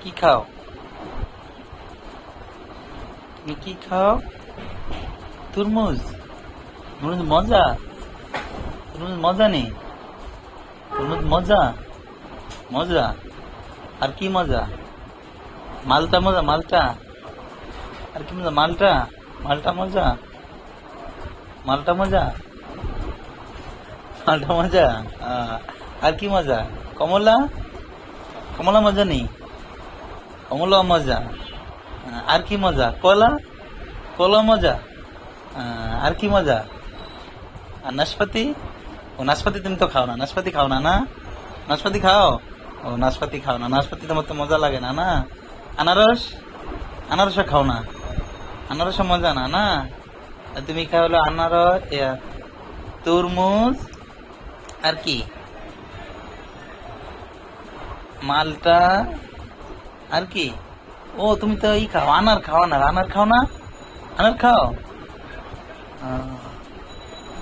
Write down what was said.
কি খাও? তুমি কি খাও? তরমুজ? তরমুজ মজা? তরমুজ মজা নেই? তরমুজ মজা? মজা? আর কি মজা? মালটা মজা? মালটা? আর কি মজা? মালটা? মালটা মজা? মালটা মজা? মালটা মজা? আর কি মজা? কমলা? কমলা মজা নেই? কমলা মজা? আর কি মজা? কলা? কলা মজা? আর কি মজা? আর নাশপাতি? ও নাশপাতি তুমি তো খাও না, নাশপাতি খাও না, না? নাশপাতি খাও? ও নাশপাতি খাও না, নাশপাতি তোমার তো মজা লাগে না, না? আনারস? আনারসও খাও না? আনারসও মজা না, না? আর তুমি খাও হলো আনারস, তরমুজ, আর কি? মালটা, আর কি? ও তুমি তো খাও, আনার খাও, আনার আনার খাও না? আনার খাও?